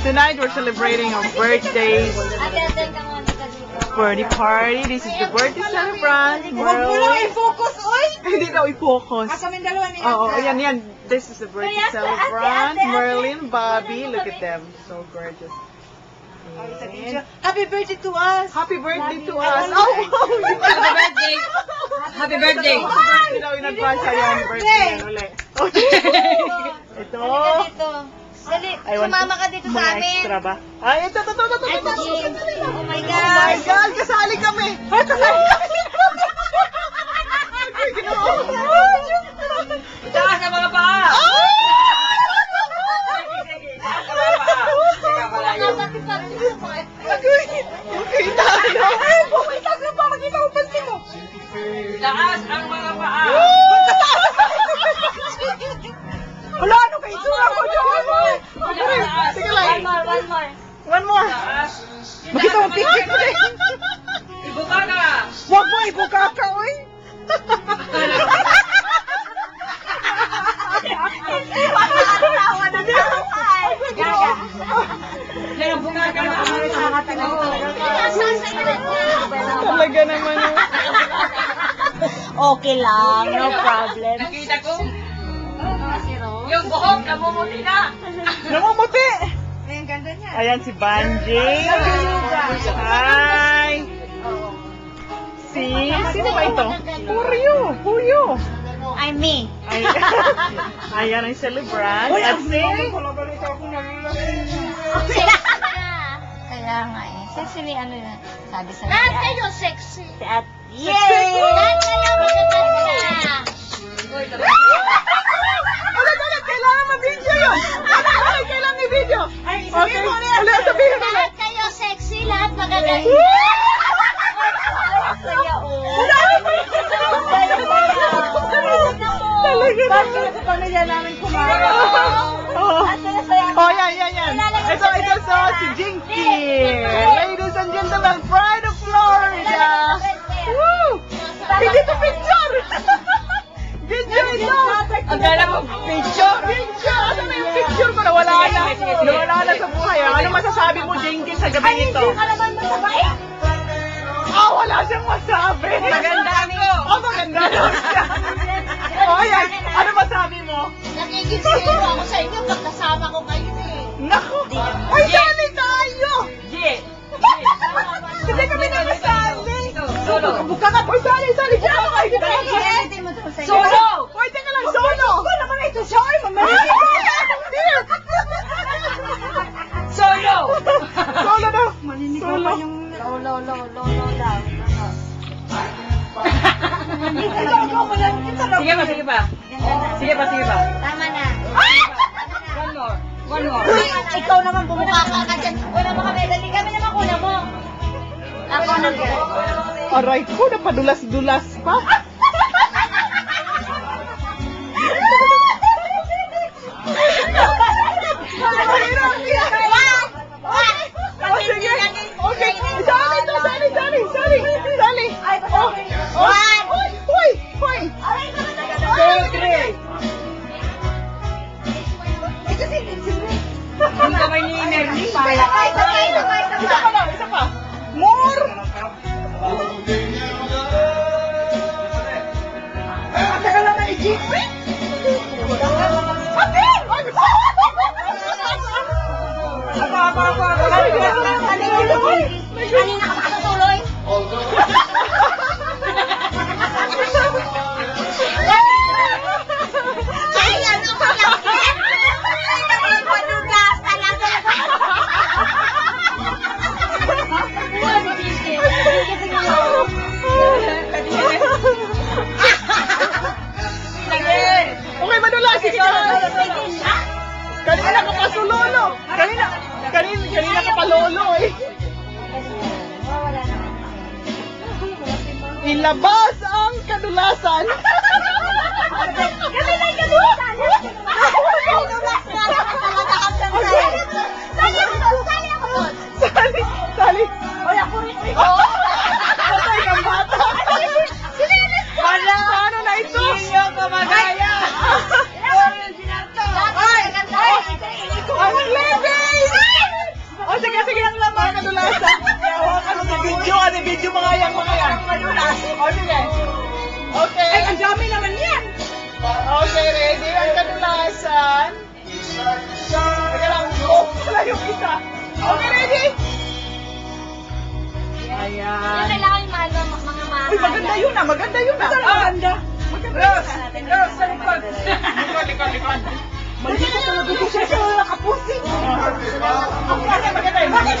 Tonight we're celebrating our birthdays. Birthday party. This is the birthday celebrant. Huwag mo lang i-focus, oy! Hindi daw i-focus. Kaming dalawa ni Oo, yan. This is the birthday celebrant. Merlin, Bobby. Look at them. So gorgeous. Happy birthday to us! Happy birthday to us! Oh! Happy birthday! Happy birthday! Happy daw in advance yung birthday yan ulit. Ito. Dali, sumama ka dito sa amin. Extra ba? Ay, ito. Oh my Oh God! my God! Kasali kami! Ay, kasali kami! Taas na mga paa! Taas ang mga paa! Wala, ano kayo? Itsura ko dyan! Sige lang. One more. Makita mo, picture ko din. Ibuka ka! Huwag mo, ibuka ka, oy! Yan ang buka ka na! Talaga naman yun. Okay lang, no problem. Nakita ko? Yung buhok, namumuti na! Namumuti! Ay, ang ganda niya. Ayan si Banji. Hi! Sino ba ito? Puyo. I'm me. Ayan ang celebrant. At si... Kaya nga eh. Sexy ni ano na. Sabi sa Lahat kayo sexy. Si At. Yay! Lahat kayo magaganda. Kailangan ma-video yun! Kailangan i-video! Okay, sabihin mo Lahat kayo sexy, lahat magaganda. Saya o. Talaga Bakit sa pamilya namin kumain? Oh, yan. Ito si Jinky. Ladies and gentlemen, Pride of Florida. Woo! Hindi ito picture! Video ito! Akala mo, Picture! Ano na yung picture ko? Nawala na sa buhay. Ano masasabi mo, Jinky, sa gabi nito? Hindi ka naman masabay? Wala siyang masabi! maganda ako! Maganda daw siya! Yan. Ano masabi mo? Nakikisiro ako sa inyo pag kasama ko kayo eh. Naku! Ay, sali tayo! Yeah! Hindi kami nakasali! Solo! Buka ka po! Sali! Diyan mo kayo! Hindi mo ito sa Solo! Uy, teka lang! Solo! Ito naman ito siya. Ay, mamali. Solo! Solo daw! Maninigaw pa yung low daw. Sige pa. Sige pa. Tama na. One more. Ikaw naman bumukha ka dyan. Wala mga medali. Kami naman kuna mo. Ako na yan. Aray ko, napadulas-dulas pa. Sige. Okay. Sali. Hoy. 2, 3. Ang kamay ni Nerly. Isa pa. More. Teka lang na i-jeep. Kanina ka makatuloy? Ay, ano ka lang? Madugas talaga. Okay, madula. Sige ka. Kanina ka pa sulolo. Kanina ka pa lolo eh. Ilabas ang kadulasan. Kami lang kadulasan. Kadulas na. Talaga kang sangay. Sali. Oy, ako rin. Patay kang bata. Wala. Ano na ito? Ninyo kumagaya. Ang living! sige, sige. Mga kadulasan. Hawakan mo sa video. Ano, video mga yan, mga yan. O, sige. Okay. Ay, ang dami naman yan. Okay, ready? Ang kadulasan. Teka lang, wala yung isa. Okay, ready? Ayan. Kailangan yung mga mahal. Uy, maganda yun ah, maganda yun ah. Maganda. Rose, Rose, sa likod. Likod. Maldito talaga ko siya sa kapusin. Maganda, maganda. Bakit